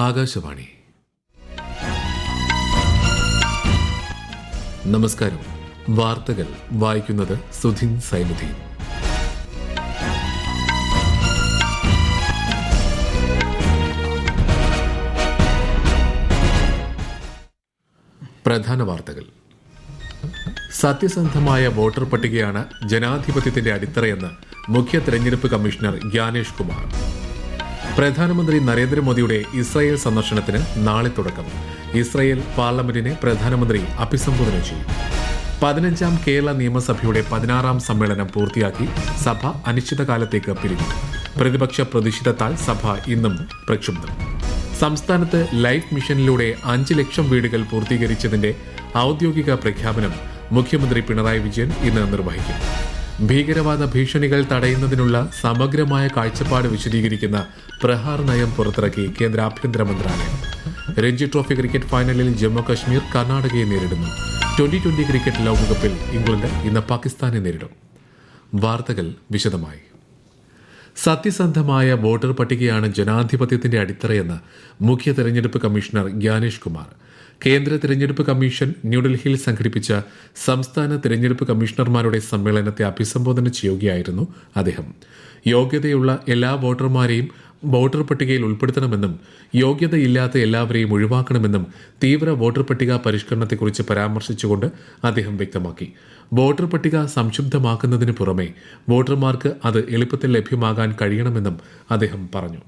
ആകാശവാണി. നമസ്കാരം. വാർത്തകൾ വായിക്കുന്നത് സുധിൻ സൈനുദ്ദീൻ. പ്രധാന വാർത്തകൾ. സത്യസന്ധമായ വോട്ടർ പട്ടികയാണ് ജനാധിപത്യത്തിന്റെ അടിത്തറയെന്ന് മുഖ്യ തെരഞ്ഞെടുപ്പ് കമ്മീഷണർ ജ്ഞാനേഷ് കുമാർ. പ്രധാനമന്ത്രി നരേന്ദ്രമോദിയുടെ ഇസ്രായേൽ സന്ദർശനത്തിന് നാളെ തുടക്കം. ഇസ്രായേൽ പാർലമെന്റിനെ പ്രധാനമന്ത്രി അഭിസംബോധന ചെയ്യും. 15ാം കേരള നിയമസഭയുടെ 16ാം സമ്മേളനം പൂർത്തിയാക്കി സഭ അനിശ്ചിതകാലത്തേക്ക് പിരിഞ്ഞു. പ്രതിപക്ഷ പ്രതിഷേധത്താൽ സഭ ഇന്നും പ്രക്ഷുബ്ധം. സംസ്ഥാനത്ത് ലൈഫ് മിഷനിലൂടെ 5 ലക്ഷം വീടുകൾ പൂർത്തീകരിച്ചതിന്റെ ഔദ്യോഗിക പ്രഖ്യാപനം മുഖ്യമന്ത്രി പിണറായി വിജയൻ ഇന്ന് നിർവഹിക്കും. ഭീകരവാദ ഭീഷണികൾ തടയുന്നതിനുള്ള സമഗ്രമായ കാഴ്ചപ്പാട് വിശദീകരിക്കുന്ന പ്രഹാർ നയം പുറത്തിറക്കി കേന്ദ്ര ആഭ്യന്തര മന്ത്രാലയം. രഞ്ജി ട്രോഫി ക്രിക്കറ്റ് ഫൈനലിൽ ജമ്മു കശ്മീർ കർണാടകയെ നേരിടുന്നു. 2020 ക്രിക്കറ്റ് ലോകകപ്പിൽ ഇംഗ്ലണ്ട് ഇന്ന് പാകിസ്ഥാനെ നേരിടും. വാർത്തകൾ വിശദമായി. സത്യസന്ധമായ വോട്ടർ പട്ടികയാണ് ജനാധിപത്യത്തിന്റെ അടിത്തറയെന്ന് മുഖ്യ തെരഞ്ഞെടുപ്പ് കമ്മീഷണർ ജ്ഞാനേഷ് കുമാർ. കേന്ദ്ര തെരഞ്ഞെടുപ്പ് കമ്മീഷൻ ന്യൂഡൽഹിയിൽ സംഘടിപ്പിച്ച സംസ്ഥാന തെരഞ്ഞെടുപ്പ് കമ്മീഷണർമാരുടെ സമ്മേളനത്തെ അഭിസംബോധന ചെയ്യുകയായിരുന്നു അദ്ദേഹം. യോഗ്യതയുള്ള എല്ലാ വോട്ടർമാരെയും വോട്ടർ പട്ടികയിൽ ഉൾപ്പെടുത്തണമെന്നും യോഗ്യതയില്ലാത്ത എല്ലാവരെയും ഒഴിവാക്കണമെന്നും തീവ്ര വോട്ടർ പട്ടിക പരിഷ്കരണത്തെക്കുറിച്ച് പരാമർശിച്ചുകൊണ്ട് അദ്ദേഹം വ്യക്തമാക്കി. വോട്ടർ പട്ടിക സംശുദ്ധമാക്കുന്നതിന് പുറമെ വോട്ടർമാർക്ക് അത് എളുപ്പത്തിൽ ലഭ്യമാകാൻ കഴിയണമെന്നും അദ്ദേഹം പറഞ്ഞു.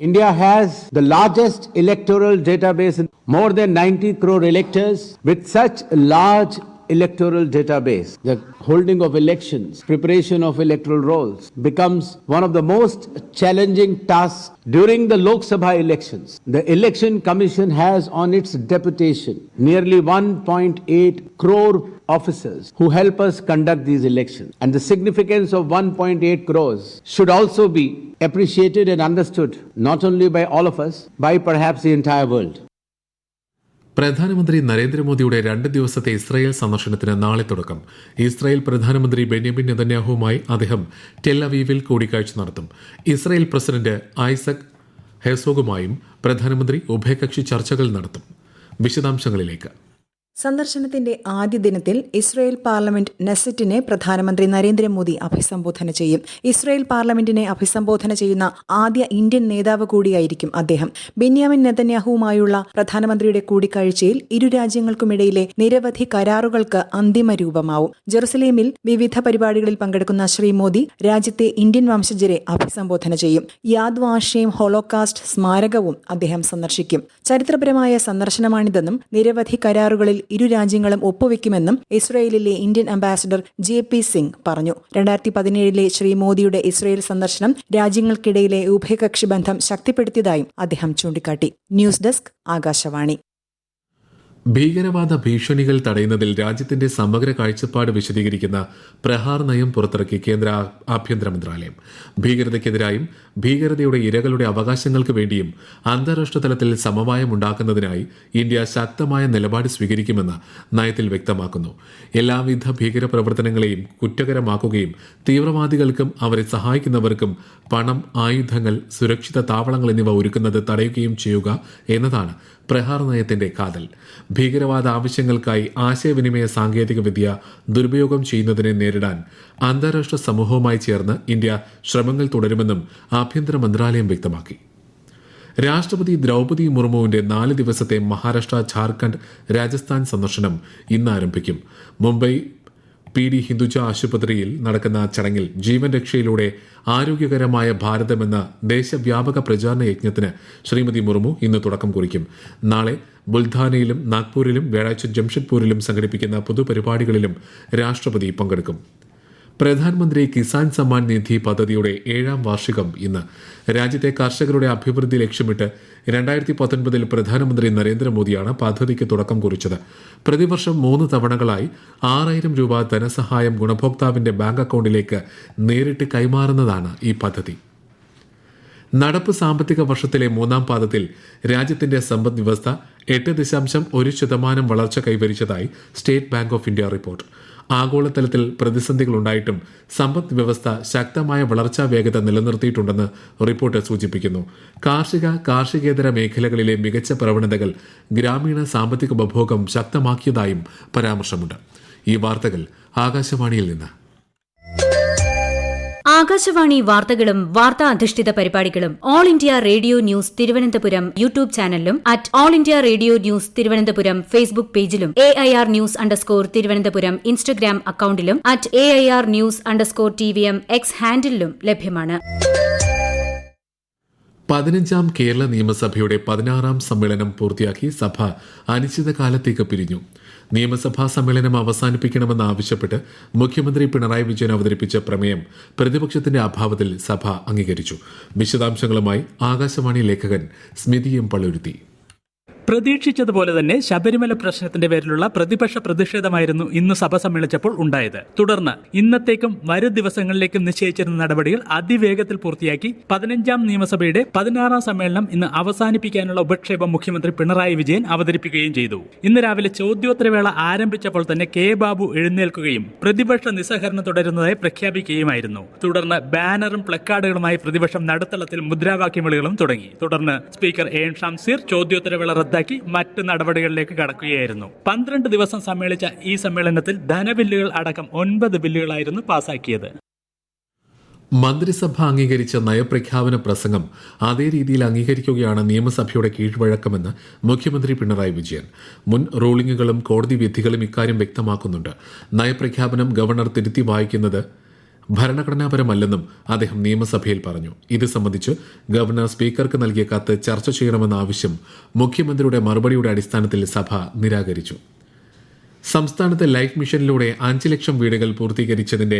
India has the largest electoral database, more than 90 crore electors. With such a large electoral database, the holding of elections, preparation of electoral rolls becomes one of the most challenging tasks during the Lok Sabha elections. The Election Commission has on its deputation nearly 1.8 crore officers who help us conduct these elections. And the significance of 1.8 crores should also be appreciated and understood not only by all of us, by perhaps the entire world. പ്രധാനമന്ത്രി നരേന്ദ്രമോദിയുടെ 2 ദിവസത്തെ Israel സന്ദർശനത്തിന് നാളെ തുടക്കം. Israel പ്രധാനമന്ത്രി ബെന്യാമിൻ നെതന്യാഹുവുമായി അദ്ദേഹം tell അവീവിൽ കൂടിക്കാഴ്ച നടത്തും. ഇസ്രായേൽ പ്രസിഡന്റ് ഐസക് ഹെർസോഗുമായും പ്രധാനമന്ത്രി ഉഭയകക്ഷി ചർച്ചകൾ നടത്തും. വിശദാംശങ്ങളിലേക്ക്. സന്ദർശനത്തിന്റെ ആദ്യ ദിനത്തിൽ ഇസ്രായേൽ പാർലമെന്റ് നെസറ്റിനെ പ്രധാനമന്ത്രി നരേന്ദ്രമോദി അഭിസംബോധന ചെയ്യും. ഇസ്രായേൽ പാർലമെന്റിനെ അഭിസംബോധന ചെയ്യുന്ന ആദ്യ ഇന്ത്യൻ നേതാവ് കൂടിയായിരിക്കും അദ്ദേഹം. ബെന്യാമിൻ നെതന്യാഹുവുമായുള്ള പ്രധാനമന്ത്രിയുടെ കൂടിക്കാഴ്ചയിൽ ഇരു രാജ്യങ്ങൾക്കുമിടയിലെ നിരവധി കരാറുകൾക്ക് അന്തിമ രൂപമാവും. ജെറുസലേമിൽ വിവിധ പരിപാടികളിൽ പങ്കെടുക്കുന്ന ശ്രീ മോദി രാജ്യത്തെ ഇന്ത്യൻ വംശജരെ അഭിസംബോധന ചെയ്യും. യാദ് വാഷേം ഹോളോകാസ്റ്റ് സ്മാരകവും അദ്ദേഹം സന്ദർശിക്കും. ചരിത്രപരമായ സന്ദർശനമാണിതെന്നും നിരവധി കരാറുകളിൽ ഇരു രാജ്യങ്ങളും ഒപ്പുവെക്കുമെന്നും ഇസ്രായേലിലെ ഇന്ത്യൻ അംബാസഡർ JP സിംഗ് പറഞ്ഞു. 2017 ശ്രീ മോദിയുടെ ഇസ്രായേൽ സന്ദർശനം രാജ്യങ്ങൾക്കിടയിലെ ഉഭയകക്ഷി ബന്ധം ശക്തിപ്പെടുത്തിയതായും അദ്ദേഹം ചൂണ്ടിക്കാട്ടി. News desk, Akashvani. ഭീകരവാദ ഭീഷണികൾ തടയുന്നതിൽ രാജ്യത്തിന്റെ സമഗ്ര കാഴ്ചപ്പാട് വിശദീകരിക്കുന്ന പ്രഹാർ നയം പുറത്തിറക്കി കേന്ദ്ര ആഭ്യന്തര മന്ത്രാലയം. ഭീകരതയ്ക്കെതിരായും ഭീകരതയുടെ ഇരകളുടെ അവകാശങ്ങൾക്ക് വേണ്ടിയും അന്താരാഷ്ട്ര തലത്തിൽ സമവായം ഉണ്ടാക്കുന്നതിനായി ഇന്ത്യ ശക്തമായ നിലപാട് സ്വീകരിക്കുമെന്ന് നയത്തിൽ വ്യക്തമാക്കുന്നു. എല്ലാവിധ ഭീകര പ്രവർത്തനങ്ങളെയും കുറ്റകരമാക്കുകയും തീവ്രവാദികൾക്കും അവരെ സഹായിക്കുന്നവർക്കും പണം, ആയുധങ്ങൾ, സുരക്ഷിത താവളങ്ങൾ എന്നിവ ഒരുക്കുന്നത് തടയുകയും ചെയ്യുക എന്നതാണ് പ്രഹാർ നയത്തിന്റെ കാതൽ. ഭീകരവാദ ആവശ്യങ്ങൾക്കായി ആശയവിനിമയ സാങ്കേതികവിദ്യ ദുരുപയോഗം ചെയ്യുന്നതിനെ നേരിടാൻ അന്താരാഷ്ട്ര സമൂഹവുമായി ചേർന്ന് ഇന്ത്യ ശ്രമങ്ങൾ തുടരുമെന്നും ആഭ്യന്തര മന്ത്രാലയം വ്യക്തമാക്കി. രാഷ്ട്രപതി ദ്രൗപദി മുർമുവിന്റെ 4 ദിവസത്തെ മഹാരാഷ്ട്ര, ഝാർഖണ്ഡ്, രാജസ്ഥാൻ സന്ദർശനം ഇന്ന് ആരംഭിക്കും. മുംബൈ PD ഹിന്ദുജ ആശുപത്രിയിൽ നടക്കുന്ന ചടങ്ങിൽ ജീവൻ രക്ഷയിലൂടെ ആരോഗ്യകരമായ ഭാരതമെന്ന ദേശവ്യാപക പ്രചാരണ യജ്ഞത്തിന് ശ്രീമതി മുർമു ഇന്ന് തുടക്കം കുറിക്കും. നാളെ ബുൽധാനയിലും നാഗ്പൂരിലും വ്യാഴാഴ്ച ജംഷഡ്പൂരിലും സംഘടിപ്പിക്കുന്ന പൊതുപരിപാടികളിലും രാഷ്ട്രപതി പങ്കെടുക്കും. പ്രധാനമന്ത്രി കിസാൻ സമ്മാൻ നിധി പദ്ധതിയുടെ 7ാം വാർഷികം ഇന്ന്. രാജ്യത്തെ കർഷകരുടെ അഭിവൃദ്ധി ലക്ഷ്യമിട്ട് 2019 പ്രധാനമന്ത്രി നരേന്ദ്രമോദിയാണ് പദ്ധതിക്ക് തുടക്കം കുറിച്ചത്. പ്രതിവർഷം 3 തവണകളായി 6000 രൂപ ധനസഹായം ഗുണഭോക്താവിന്റെ ബാങ്ക് അക്കൌണ്ടിലേക്ക് നേരിട്ട് കൈമാറുന്നതാണ് ഈ പദ്ധതി. നടപ്പ് സാമ്പത്തിക വർഷത്തിലെ 3ാം പാദത്തിൽ രാജ്യത്തിന്റെ സമ്പദ് വ്യവസ്ഥ 8.1% വളർച്ച കൈവരിച്ചതായി State Bank of India report. ആഗോളതലത്തിൽ പ്രതിസന്ധികളുണ്ടായിട്ടും സമ്പദ് വ്യവസ്ഥ ശക്തമായ വളർച്ചാ വേഗത നിലനിർത്തിയിട്ടുണ്ടെന്ന് റിപ്പോർട്ട് സൂചിപ്പിക്കുന്നു. കാർഷികേതര മേഖലകളിലെ മികച്ച പ്രവണതകൾ ഗ്രാമീണ സാമ്പത്തിക ഉപഭോഗം ശക്തമാക്കിയതായും പരാമർശമുണ്ട്. ഈ വാർത്തകൾ ആകാശവാണിയിൽ നിന്ന്. ആകാശവാണി വാർത്തകളും വാർത്താ അധിഷ്ഠിത പരിപാടികളും All India Radio News Thiruvananthapuram YouTube ചാനലിലും @All India Radio News Thiruvananthapuram Facebook പേജിലും AIR ന്യൂസ് _ തിരുവനന്തപുരം ഇൻസ്റ്റഗ്രാം അക്കൌണ്ടിലും @AIR ന്യൂസ് _ TVM X ഹാൻഡിലും ലഭ്യമാണ്. 15ാം കേരള നിയമസഭയുടെ 16ാം സമ്മേളനം പൂർത്തിയാക്കി സഭ അനിശ്ചിതകാലത്തേക്ക് പിരിഞ്ഞു. നിയമസഭാ സമ്മേളനം അവസാനിപ്പിക്കണമെന്നാവശ്യപ്പെട്ട് മുഖ്യമന്ത്രി പിണറായി വിജയൻ അവതരിപ്പിച്ച പ്രമേയം പ്രതിപക്ഷത്തിന്റെ അഭാവത്തിൽ സഭ അംഗീകരിച്ചു. വിശദാംശങ്ങളുമായി ആകാശവാണി ലേഖകൻ സ്മിതി എം പള്ളുരുത്തി. പ്രതീക്ഷിച്ചതുപോലെ തന്നെ ശബരിമല പ്രശ്നത്തിന്റെ പേരിലുള്ള പ്രതിപക്ഷ പ്രതിഷേധമായിരുന്നു ഇന്ന് സഭ സമ്മേളിച്ചപ്പോൾ ഉണ്ടായത്. തുടർന്ന് ഇന്നത്തേക്കും വരും ദിവസങ്ങളിലേക്കും നിശ്ചയിച്ചിരുന്ന നടപടികൾ അതിവേഗത്തിൽ പൂർത്തിയാക്കി 15ാം നിയമസഭയുടെ 16ാം സമ്മേളനം ഇന്ന് അവസാനിപ്പിക്കാനുള്ള ഉപക്ഷേപം മുഖ്യമന്ത്രി പിണറായി വിജയൻ അവതരിപ്പിക്കുകയും ചെയ്തു. ഇന്ന് രാവിലെ ചോദ്യോത്തരവേള ആരംഭിച്ചപ്പോൾ തന്നെ കെ ബാബു എഴുന്നേൽക്കുകയും പ്രതിപക്ഷ നിസ്സഹകരണം തുടരുന്നതായി പ്രഖ്യാപിക്കുകയുമായിരുന്നു. തുടർന്ന് ബാനറും പ്ലക്കാർഡുകളുമായി പ്രതിപക്ഷം നടുത്തളത്തിൽ മുദ്രാവാക്യം വിളികളും തുടങ്ങി. തുടർന്ന് സ്പീക്കർ എൻ ഷംസീർ ചോദ്യോത്തരവേള റദ്ദാക്കി മറ്റ് നടപടികളിലേക്ക് കടക്കുകയായിരുന്നു. 12 ദിവസം സമ്മേളിച്ച ഈ സമ്മേളനത്തിൽ ധനബില്ലുകൾ അടക്കം 9 ബില്ലുകളായിരുന്നു പാസാക്കിയത്. മന്ത്രിസഭ അംഗീകരിച്ച നയപ്രഖ്യാപന പ്രസംഗം അതേ രീതിയിൽ അംഗീകരിക്കുകയാണ് നിയമസഭയുടെ കീഴ്വഴക്കമെന്ന് മുഖ്യമന്ത്രി പിണറായി വിജയൻ. മുൻ റൂളിംഗുകളും കോടതി വിധികളും ഇക്കാര്യം വ്യക്തമാക്കുന്നുണ്ട്. നയപ്രഖ്യാപനം ഗവർണർ തിരുത്തി വായിക്കുന്നത് ഭരണഘടനാപരമല്ലെന്നും അദ്ദേഹം നിയമസഭയിൽ പറഞ്ഞു. ഇത് സംബന്ധിച്ച് ഗവർണർ സ്പീക്കർക്ക് നൽകിയ കത്ത് ചർച്ച ചെയ്യണമെന്ന ആവശ്യം മുഖ്യമന്ത്രിയുടെ മറുപടിയുടെ അടിസ്ഥാനത്തിൽ സഭ നിരാകരിച്ചു. സംസ്ഥാനത്ത് ലൈഫ് മിഷനിലൂടെ 5 ലക്ഷം വീടുകൾ പൂർത്തീകരിച്ചതിന്റെ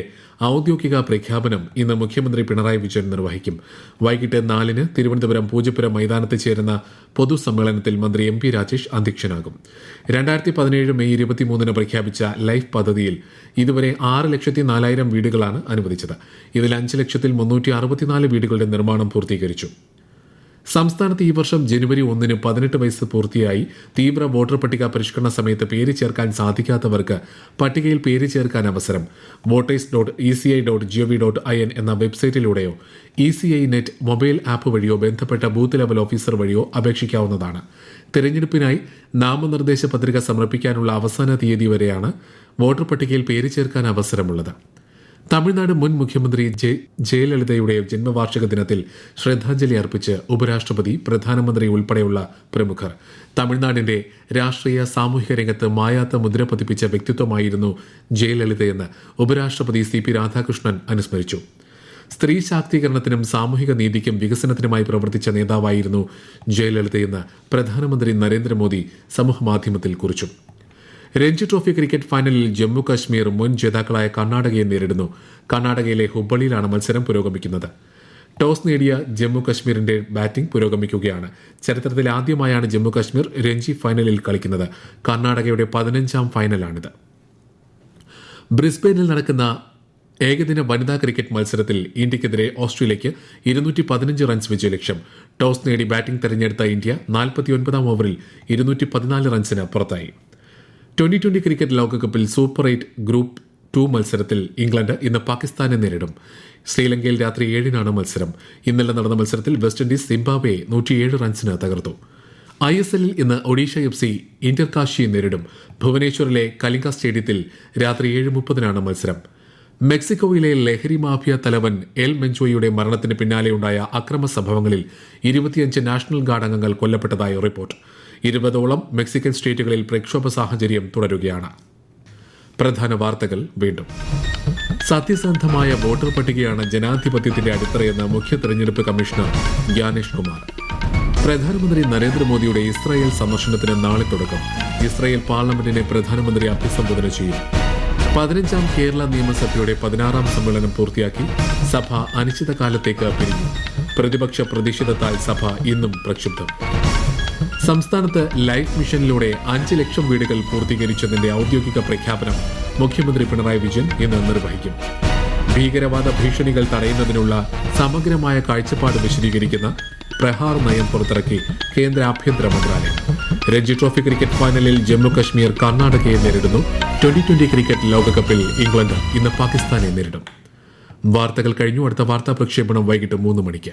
ഔദ്യോഗിക പ്രഖ്യാപനം ഇന്ന് മുഖ്യമന്ത്രി പിണറായി വിജയൻ നിർവഹിക്കും. വൈകിട്ട് 4-ന് തിരുവനന്തപുരം പൂജപ്പുരം മൈതാനത്ത് ചേരുന്ന പൊതുസമ്മേളനത്തിൽ മന്ത്രി MP രാജേഷ് അധ്യക്ഷനാകും. 2017 മെയ് 23-ന് പ്രഖ്യാപിച്ച ലൈഫ് പദ്ധതിയിൽ ഇതുവരെ 6,04,000 വീടുകളാണ് അനുവദിച്ചത്. ഇതിൽ 5,03,64 വീടുകളുടെ നിർമ്മാണം പൂർത്തീകരിച്ചു. സംസ്ഥാനത്ത് ഈ വർഷം ജനുവരി 1-ന് 18 വയസ്സ് പൂർത്തിയായി തീവ്ര വോട്ടർ പട്ടിക പരിഷ്കരണ സമയത്ത് പേര് ചേർക്കാൻ സാധിക്കാത്തവർക്ക് പട്ടികയിൽ പേര് ചേർക്കാൻ അവസരം. voters.eci.gov.in എന്ന വെബ്സൈറ്റിലൂടെയോ ECI നെറ്റ് മൊബൈൽ ആപ്പ് വഴിയോ ബന്ധപ്പെട്ട ബൂത്ത് ലെവൽ ഓഫീസർ വഴിയോ അപേക്ഷിക്കാവുന്നതാണ്. തെരഞ്ഞെടുപ്പിനായി നാമനിർദ്ദേശ പത്രിക സമർപ്പിക്കാനുള്ള അവസാന തീയതി വരെയാണ് വോട്ടർ പട്ടികയിൽ പേര് ചേർക്കാൻ അവസരമുള്ളത്. തമിഴ്നാട് മുൻ മുഖ്യമന്ത്രി ജയലളിതയുടെ ജന്മവാർഷിക ദിനത്തിൽ ശ്രദ്ധാഞ്ജലി അർപ്പിച്ച് ഉപരാഷ്ട്രപതി, പ്രധാനമന്ത്രി ഉൾപ്പെടെയുള്ള പ്രമുഖർ. തമിഴ്നാടിന്റെ രാഷ്ട്രീയ സാമൂഹിക രംഗത്ത് മായാത്ത മുദ്ര പതിപ്പിച്ച വ്യക്തിത്വമായിരുന്നു ജയലളിതയെന്ന് ഉപരാഷ്ട്രപതി CP രാധാകൃഷ്ണൻ അനുസ്മരിച്ചു. സ്ത്രീ ശാക്തീകരണത്തിനും സാമൂഹിക നീതിക്കും വികസനത്തിനുമായി പ്രവർത്തിച്ച നേതാവായിരുന്നു ജയലളിതയെന്ന് പ്രധാനമന്ത്രി നരേന്ദ്രമോദി സമൂഹമാധ്യമത്തിൽ കുറിച്ചു. രഞ്ജി ട്രോഫി ക്രിക്കറ്റ് ഫൈനലിൽ ജമ്മു കശ്മീർ മുൻ ജേതാക്കളായ കർണാടകയെ നേരിടുന്നു. കർണാടകയിലെ ഹുബ്ബള്ളിയിലാണ് മത്സരം പുരോഗമിക്കുന്നത്. ടോസ് നേടിയ ജമ്മു കശ്മീരിന്റെ ബാറ്റിംഗ് പുരോഗമിക്കുകയാണ്. ചരിത്രത്തിൽ ആദ്യമായാണ് ജമ്മു കശ്മീർ രഞ്ജി ഫൈനലിൽ കളിക്കുന്നത്. കർണാടകയുടെ 15ാം ഫൈനലാണിത്. ബ്രിസ്ബെയിനിൽ നടക്കുന്ന ഏകദിന വനിതാ ക്രിക്കറ്റ് മത്സരത്തിൽ ഇന്ത്യക്കെതിരെ ഓസ്ട്രേലിയയ്ക്ക് 215 റൺസ് വിജയലക്ഷ്യം. ടോസ് നേടി ബാറ്റിംഗ് തെരഞ്ഞെടുത്ത ഇന്ത്യ 49ാം ഓവറിൽ 214 റൺസിന് പുറത്തായി. 2020 ക്രിക്കറ്റ് ലോകകപ്പിൽ സൂപ്പർ 8 ഗ്രൂപ്പ് 2 മത്സരത്തിൽ ഇംഗ്ലണ്ട് ഇന്ന് പാകിസ്ഥാനെ നേരിടും. ശ്രീലങ്കയിൽ രാത്രി 7-നാണ് മത്സരം. ഇന്നലെ നടന്ന മത്സരത്തിൽ വെസ്റ്റ് ഇൻഡീസ് സിംബാബ്വെയെ 107 റൺസിന് തകർത്തു. ISLൽ ഇന്ന് ഒഡീഷ FC ഇന്റർകാഷിയെ നേരിടും. ഭുവനേശ്വറിലെ കലിംഗ സ്റ്റേഡിയത്തിൽ രാത്രി 7:30-നാണ് മത്സരം. മെക്സിക്കോയിലെ ലഹരി മാഫിയ തലവൻ എൽ മെഞ്ചോയുടെ മരണത്തിന് പിന്നാലെയുണ്ടായ അക്രമ സംഭവങ്ങളിൽ 25 നാഷണൽ ഗാർഡ് അംഗങ്ങൾ കൊല്ലപ്പെട്ടതായി റിപ്പോർട്ട്. 20ഓളം മെക്സിക്കൻ സ്റ്റേറ്റുകളിൽ പ്രക്ഷോഭ സാഹചര്യം തുടരുകയാണ്. പ്രധാന വാർത്തകൾ വീണ്ടും. സത്യസന്ധമായ വോട്ടർ പട്ടികയാണ് ജനാധിപത്യത്തിന്റെ അടിത്തറയെന്ന് മുഖ്യ തെരഞ്ഞെടുപ്പ് കമ്മീഷണർ ജ്ഞാനേഷ് കുമാർ. പ്രധാനമന്ത്രി നരേന്ദ്രമോദിയുടെ ഇസ്രായേൽ സന്ദർശനത്തിന് നാളെ തുടക്കം. ഇസ്രായേൽ പാർലമെന്റിനെ പ്രധാനമന്ത്രി അഭിസംബോധന ചെയ്യും. 15ാം കേരള നിയമസഭയുടെ 16ാം സമ്മേളനം പൂർത്തിയാക്കി സഭ അനിശ്ചിതകാലത്തേക്ക് പിരിഞ്ഞു. പ്രതിപക്ഷ പ്രതിഷേധത്താൽ സഭ ഇന്നും പ്രക്ഷുബ്ധം. സംസ്ഥാനത്ത് ലൈഫ് മിഷനിലൂടെ 5 ലക്ഷം വീടുകൾ പൂർത്തീകരിച്ചതിന്റെ ഔദ്യോഗിക പ്രഖ്യാപനം മുഖ്യമന്ത്രി പിണറായി വിജയൻ ഇന്ന് നിർവഹിക്കും. ഭീകരവാദ ഭീഷണികൾ തടയുന്നതിനുള്ള സമഗ്രമായ കാഴ്ചപ്പാട് വിശദീകരിക്കുന്ന പ്രഹാർ നയം പുറത്തിറക്കി കേന്ദ്ര ആഭ്യന്തര മന്ത്രാലയം. രഞ്ജി ട്രോഫി ക്രിക്കറ്റ് ഫൈനലിൽ ജമ്മു കശ്മീർ കർണാടകയെ നേരിടുന്നു. 2020 ക്രിക്കറ്റ് ലോകകപ്പിൽ ഇംഗ്ലണ്ട് ഇന്ന് പാകിസ്ഥാനെ നേരിടും. വാർത്തകൾ കഴിഞ്ഞു. അടുത്ത വാർത്താ പ്രക്ഷേപണം വൈകിട്ട് 3 മണിക്ക്.